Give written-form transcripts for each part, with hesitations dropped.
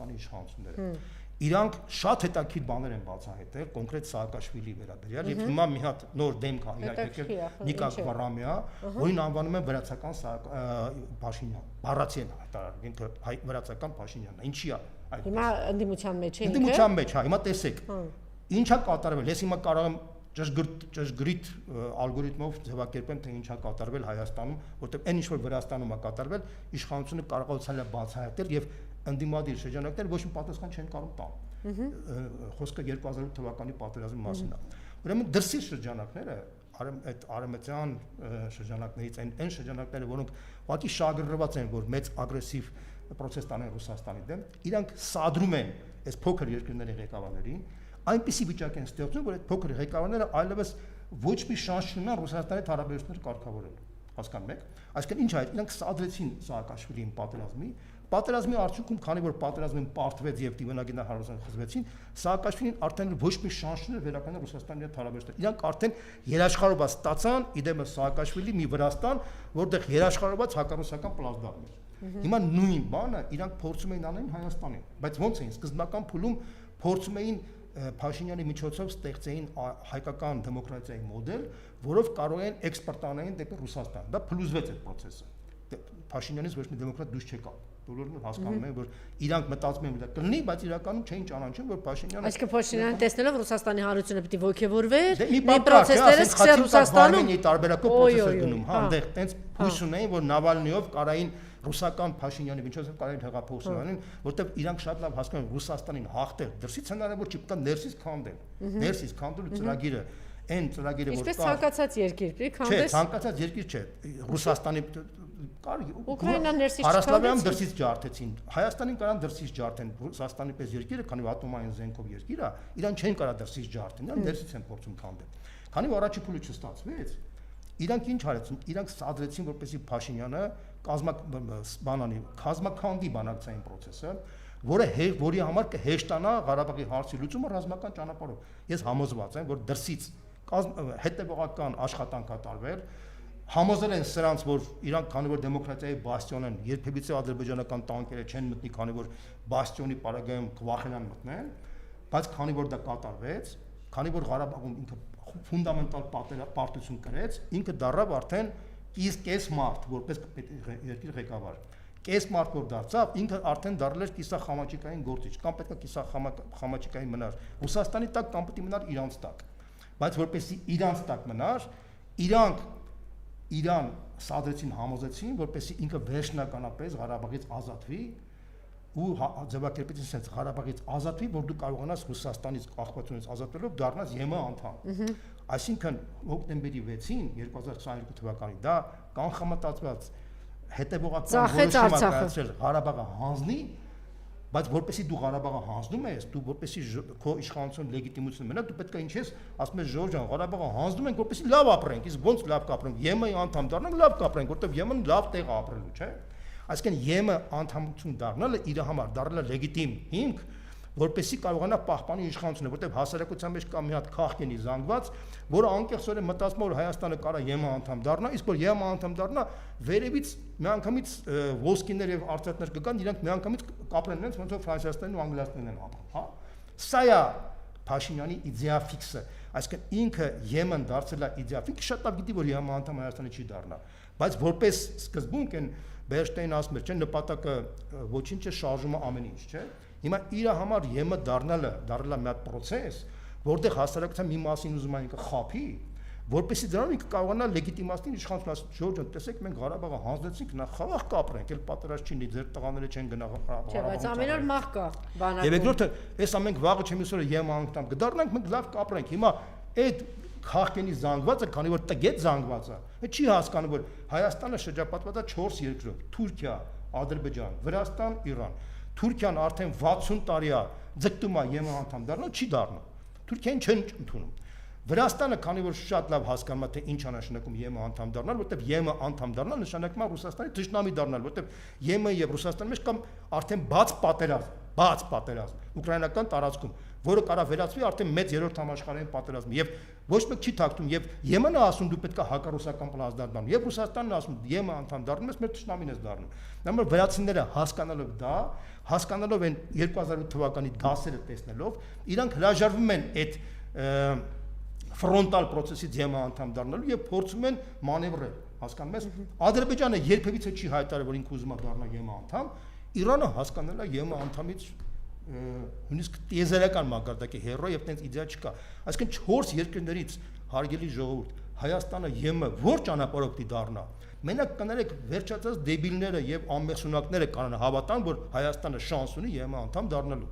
Հայաստանի իշխանությունները։ Իրանք շատ հետաքրքիր բաներ են բացահայտել կոնկրետ Սաակաշվիլիի վերաբերյալ եւ հիմա մի հատ նոր դեմք է իրականում Նիկա Վարամյա, որին անվանում են վրացական Փաշինյան։ Բառացի են հայտարարել, ինքը վրացական Փաշինյանն է։ Ինչի է այդ։ Հիմա ընդդիմության մեջ է ինքը։ Ընդդիմության մեջ, հա, հիմա տեսեք։ Ինչա կատարվել։ Ես հիմա կարող եմ ճշգրիտ ալգորիթմով ձևակերպեմ թե ինչա կատարվել Հայաստանում, որտեղ այն ինչ որ Վրաստանում է կատարվել, իշխանությունը կարողացել է բացահայտել եւ ընդդիմադիր շրջանակներ ոչ մի պատասխան չեն կարող տալ։ Խոսքը 2008 թվականի պատերազմի մասին է։ Ուրեմն դրսի շրջանակները այդ արևմտյան շրջանակներից այն շրջանակները, որոնք ուղղակի շահագրգռված են, որ մեծ ագրեսիվ պրոցես տանեն Ռուսաստանի դեմ, իրանք սադրում են այս փոքր երկրների ղեկավարներին, այնպիսի վիճակ են ստեղծում, որ այդ փոքր ղեկավարները այլևս ոչ մի շանս չունեն Ռուսաստանի հարաբերությունները կարգավորելու։ Հասկանում եք։ Այսինքն ինչ է, իրանք սադրեցին Սաակաշվիլիին պատերազմի արդյունքում, քանի որ պատերազմին պարտվեց եւ դիվանագիտական հարաբերությունները խզվեցին, Սաակաշվիլին արդեն ոչ մի շանս չուներ վերականգնել Ռուսաստանի հետ հարաբերությունները։ Իրանք արդեն երաշխավորված ստացան, իդեմս Սաակաշվիլի մի Վրաստան, որտեղ երաշխավորված հակառուսական պլազդարմ էր։ Հիմա նույն բանը իրանք փորձում էին անել Հայաստանին, բայց ոնց էին սկզբնական փուլում փորձում էին Փաշինյանի միջոցով ստեղծեին հայկական դեմոկրատիայի մոդել, որով կարող են էքսպորտ անեն դեպի Ռուսաստան։ Դա փլուզվեց այդ process-ը։ Փաշինյանից ոչ մի դեմոկրատ դուրս չեկավ։ Բոլորն հասկանում են, որ իրանք մտածում են, որ դա կլինի, բայց իրականում չէին ճանաչում, որ Փաշինյանը Այսինքն Փաշինյանը տեսնելով Ռուսաստանի հարությունը պիտի ողջևորվեր, մի պրոցեսները սկսել Ռուսաստանում տարբերակով պրոցեսներ գնում, հա, այնտեղ տենց հույս ունեին, որ Նավալնիով կարային ռուսական Փաշինյանի միջոցով կարային հեղափոխություն անեն, որտեղ իրանք շատ լավ հասկանում են Ռուսաստանին հաղթել, դրսից հնարավոր չի, պետք է ներսից քանդել։ Ներսից քանդելու ծրագիրը, այն ծրագիրը, որ Ինչպես ցանկացած երկիր, պիտի քանդես։ Չէ, ցանկացած երկիր չէ։ Ռուսաստանի Ուկրաինան ներսից Հարասլավիան դրսից ջարդեցին։ Հայաստանին կարան դրսից ջարդեն, Ռուսաստանի պես երկիրը, քանի որ ատոմային զենքով երկիր է, իրան չեն կարա դրսից ջարդեն, իրան ներսից են փորձում քանդել։ Քանի որ առաջի փուլը չստացվեց, իրանք ինչ արեցին, իրանք սադրեցին, որպեսզի Փաշինյանը կազմակերպի բանակցային process-ը, որի համար կհեշտանա Ղարաբաղի հարցի լուծումը ռազմական ճանապարհով։ Ես համոզված եմ, որ դրսից հետևողական աշխատանք է տարվել, համոզել են սրանց, որ իրանք քանի որ դեմոկրատիայի բաստիոն են, երբևիցե ադրբեջանական տանկերը չեն մտնի, քանի որ բաստիոնի պարագայում կվախենան մտնեն, բայց քանի որ դա կատարվեց, քանի որ Ղարաբաղում ինքը ֆունդամենտալ պարտություն կրեց, ինքը դառավ արդեն կես մարդ, որպես երկիր ղեկավար։ Կես մարդ որ դարձավ, ինքը արդեն դառել էր կիսախամաճիկային գործիչ, կամ պետք է կիսախամաճիկային մնար Ռուսաստանի տակ, կամ պետք է մնար Իրանց տակ։ Բայց որպեսզի Իրանց տակ մնար, իրանք Իրան սադրեցին, համոզեցին, որպեսզի ինքը վերջնականապես Ղարաբաղից ազատվի ու ձևակերպեցին sense Ղարաբաղից ազատվի, որ դու կարողանաս Ռուսաստանից աղբատությունից ազատվելով դառնաս ԵՄ անդամ։ Այսինքն հոկտեմբերի 6-ին 2022 թվականին դա կանխամտածված հետևողական որոշում է կայացրել Ղարաբաղը հանձնի, բայց որպեսզի դու Ղարաբաղը հանձնում ես, դու որպեսզի քո իշխանություն լեգիտիմություն մնա, դու պետք է ինչ ես, ասում ես Ժորժ ջան, Ղարաբաղը հանձնում ենք, որպեսզի լավ ապրենք, իսկ ոնց լավ կապրենք, ԵՄ-ի անդամ դառնանք, լավ կապրենք, որտեղ ԵՄ-ն լավ տեղ է ապրելու, չէ՞։ Այսինքն ԵՄ անդամություն դառնալը իր համար դառնալը լեգիտիմ հիմք, որպեսզի կարողանա պահպանի իշխանությունը, որտեղ հասարակության մեջ կա մի հատ քաղաքենի զանգված, որը անկեղծորեն մտածում է, որ Հայաստանը կարա ԵՄ անդամ դառնա, իսկ որ ԵՄ անդամ դառնա, վերևից միանգամից ոսկիներ եւ արծաթներ կգան, իրանք միանգամից կապրեն նենց, ոնց որ ֆրանսիացիներն ու անգլիացիներն են ապրում, հա։ Սա է Փաշինյանի իդեա ֆիքսը, այսինքն ինքը ԵՄ-ն դարձել է իդեա ֆիքս, շատ լավ գիտի, որ ԵՄ անդամ Հայաստանը չի դառնա, բայց որպես սկզբունք են Բերշտեյնը ասում էր, չէ, նպատակը ոչինչ է, շարժումը ամեն ինչ, չէ։ Հիմա իր համար ԵՄ դառնալը մի հատ process, որտեղ հասարակության մի մասին ուզում են ինքը խափի, որպեսզի դրանով ինքը կարողանա լեգիտիմացնել իշխանությունը, Ժորժ ջան, տեսեք, մենք Ղարաբաղը հանձնեցինք, նա խաղաղ կապրենք, էլ պատերազմ չի, ձեր տղաները չեն գնա Ղարաբաղ։ Չէ, բայց ամեն օր մահ կա բանակում։ Եվ երկրորդը, այս ամենք վաղը չեմ իսօրը ԵՄ անդամ կդառնանք, մենք լավ կապրենք։ Հիմա այդ քաղաքենի զանգվածը, քանի որ տգետ զանգվածը, չի հասկանում, որ Հայաստանը շրջապատված է 4 երկրով՝ Թուրքիա, Ադրբեջան, Վրաստան, Իրան։ Թուրքիան արդեն 60 տարի է ձգտում է ԵՄ անդամ դառնալ, չի դառնում։ Թուրքիան չեն ընդունում։ Վրաստանը, քանի որ շատ լավ հասկանում է, թե ինչ է նշանակում ԵՄ անդամ դառնալ, որտեղ ԵՄ անդամ դառնալ նշանակում է Ռուսաստանի թշնամի դառնալ, որտեղ ԵՄ եւ Ռուսաստանի մեջ կամ արդեն բաց պատերազմ, ուկրաինական տարածքում։ որը կարող վերածվի արդեն մեծ երրորդ համաշխարհային պատերազմի եւ ոչ մեկ չի թաքցում եւ Եմենը ասում դու պետք է հակառուսական պլան դառնալ եւ Ռուսաստանն ասում Եմը անդամ դառնում ես մեր ճշտամին ես դառնում նամր վրացիները հասկանալով դա հասկանալով են 2008 թվականի դասերը տեսնելով իրանք հրաժարվում են այդ ֆրոնտալ process-ից Եմը անդամ դառնալու եւ փորձում են մանևրել հասկանում ես Ադրբեջանը երբևիցե չի հայտարարել որ ինքը ուզում է դառնալ Եմը անդամ Իրանը հասկանալա Եմը անդամից նույնիսկ տիեզերական մակարդակի հերո եւ տենց իդեա չկա այսինքն 4 երկրներից հարգելի ժողովուրդ Հայաստանը ԵՄ որ ճանապարհով պիտի դառնա մենակ կներեք վերջացած դեբիլները եւ անմեղսունակները կանան հավատան որ Հայաստանը շանս ունի ԵՄ անդամ դառնալու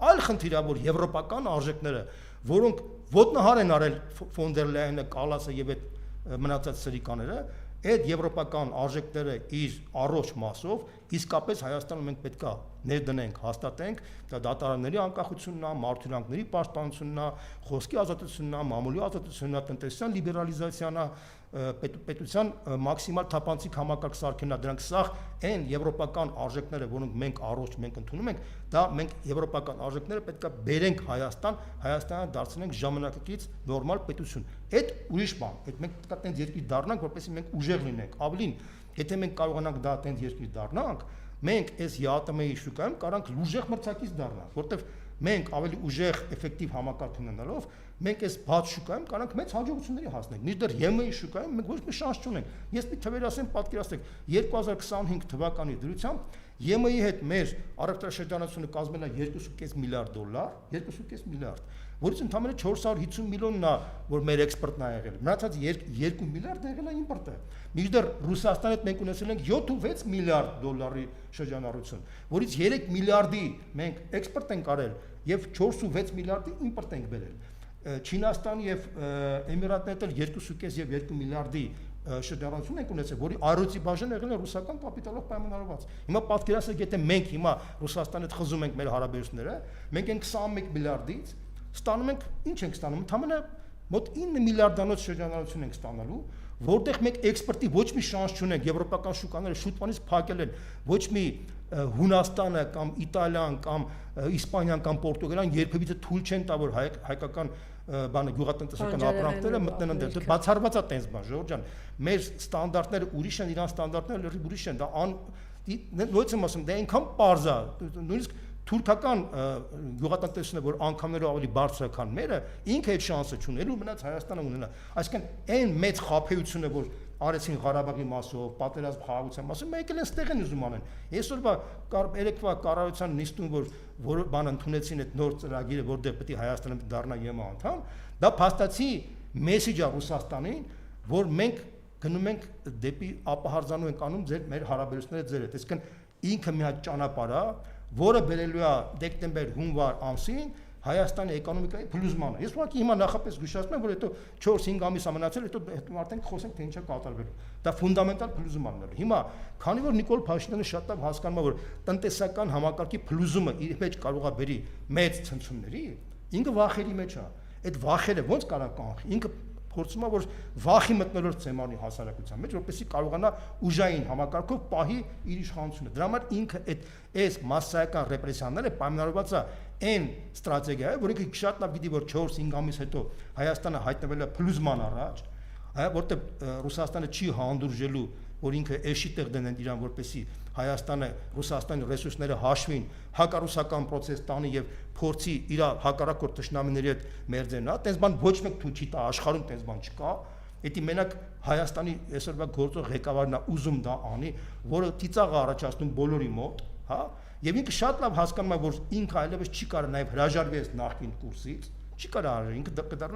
այլ խնդիրը որ եվրոպական արժեքները որոնք ոտնահար են արել ֆոն դեր Լայենը Կալասը եւ այդ մնացած սրիկաները այդ եվրոպական արժեքները իր առողջ մասով իսկապես Հայաստանում մենք պետք է ներդնենք, հաստատենք, դա դատարանների անկախությունն է, մարդուրանքների պաշտպանությունն է, խոսքի ազատությունն է, մամուլի ազատությունն է, տնտեսության լիբերալիզացիան է, պետության մաքսիմալ թափանցիկ համակարգ սարքելն է, դրանք սաղ այն եվրոպական արժեքները, որոնք մենք առողջ մենք ընդունում ենք, դա մենք եվրոպական արժեքները պետք է բերենք Հայաստան, Հայաստանը դարձնենք ժամանակակից նորմալ պետություն։ Այդ ուրիշ բան, այդ մենք պետք է տենց երկիր դառնանք, որպեսզի մենք ուժեղ լինենք, ավելին, եթե մենք կարողանանք դա տենց երկիր դառնանք, մենք այս ԵԱՏՄ-ի շուկայում կարանք ուժեղ մրցակից դառնալ, որտեվ մենք ավելի ուժեղ էֆեկտիվ համակարգ ունենալով մենք այս բաց շուկայում կարանք մեծ հաջողությունների հասնենք։ Մինչդեռ ԵՄ-ի շուկայում մենք ոչ մի շանս չունենք։ Ես մի թվեր ասեմ, պատկերացրեք, 2025 թվականի դրությամբ ԵՄ-ի հետ մեր առևտրաշրջանությունը կազմել է $2.5 միլիարդ, $2.5 միլիարդ, որից ընդամենը 450 միլիոնն է, որ մեր էքսպորտն է եղել։ Մնացած 2 միլիարդը եղել է իմպորտը։ Մինչդեռ Ռուսաստանի հետ մենք ունեցել ենք 7-6 միլիարդ դոլարի շրջանառություն, որից 3 միլիարդի մենք էքսպորտ ենք արել եւ 4-6 միլիարդի իմպորտ ենք բերել։ Չինաստան եւ Էմիրատներն էլ 2.5 եւ 2 միլիարդի շրջանառություն ենք ունեցել, որի առողջի բաժինը եղել է ռուսական կապիտալով պայմանավորված։ Հիմա պատկերացրեք, եթե մենք հիմա Ռուսաստանի հետ խզում ենք մեր հարաբերությունները, մենք ենք 21 միլիարդից ստանում ենք, ինչ ենք ստանում, ընդամենը մոտ 9 միլիարդանոց շրջանառություն ենք ստանալու, որտեղ մենք էքսպորտի ոչ մի շանս չունենք, եվրոպական շուկաները շուտվանից փակել են, ոչ մի Հունաստանը կամ Իտալիան կամ Իսպանիան կամ Պորտուգալիան երբևիցե թույլ չեն տա, որ հայկական բանը գյուղատնտեսական ապրանքները մտնեն ընդդեմ, բացառված է տենց բան, Ժորժ ջան, մեր ստանդարտները ուրիշ են, իրան ստանդարտները լրիվ ուրիշ են, դա նույնիսկ եմ ասում, դա այնքան պարզ է, նույնիսկ թուրքական գյուղատնտեսությունը, որ անգամներով ավելի բարձր է, քան մերը, ինքը այդ շանսը չունելու, մնաց Հայաստանը ունենա։ Այսինքն այն մեծ խաբեությունը, որ արեցին Ղարաբաղի մասով, պատերազմ խաղաղության մասով, մենք էլ այստեղ են ուզում անեն։ Այսօրվա երեկվա կառավարության նիստում, որ բան ընդունեցին այդ նոր ծրագիրը, որտեղ պետք է Հայաստանը դառնա ԵՄ անդամ, դա փաստացի մեսեջ է Ռուսաստանին, որ մենք գնում ենք դեպի ապահարզանու ենք անում մեր հարաբերությունները ձեր հետ։ Այսինքն ինքը մի հատ ճանապարհ է, որը բերելու է դեկտեմբեր-հունվար ամսին Հայաստանի էկոնոմիկայի փլուզմանը։ Ես ուղղակի հիմա նախապես զգուշացնում եմ, որ հետո 4-5 ամիս ամենացել, հետո արդեն խոսենք թե ինչա կատարվելու։ Դա ֆունդամենտալ փլուզում է։ Հիմա, քանի որ Նիկոլ Փաշինյանը շատ լավ հասկանում է, որ տնտեսական համակարգի փլուզումը իր մեջ կարող է բերի մեծ ցնցումների, ինքը վախերի մեջ է։ Այդ վախերը ոնց կարող կանխի։ Ինքը փորձում է, որ վախի մտնոլորտ ծեմանի հասարակության մեջ, որպեսզի կարողանա ուժային համակարգով պահի իր իշխանությունը։ Դրա համար ինքը այս մասսայական ռեպրեսիաները պայմանավորված է այն ստրատեգիայով, որ ինքը շատ լավ գիտի, որ 4-5 ամիս հետո Հայաստանը հայտնվել է փլուզման առաջ, որտեղ Ռուսաստանը չի հանդուրժելու, որ ինքը էշի տեղ դնեն իրան, որպեսզի Հայաստանը Ռուսաստանի ռեսուրսները հաշվին, հակառուսական process տանի եւ փորձի իր հակառակորդ ճշնամիների հետ մերձենա, տես բան ոչ մեկ թույլ չի տա, աշխարհում տես բան չկա։ Դա մենակ Հայաստանի այսօրվա գործող ղեկավարն է ուզում դա անի, որը ծիծաղ է առաջացնում բոլորի մոտ, հա, եւ ինքը շատ լավ հասկանում է, որ ինքը այլևս չի կարող նաեւ հրաժարվի այս նախկին կուրսից, չի կարող ինքը կդառնա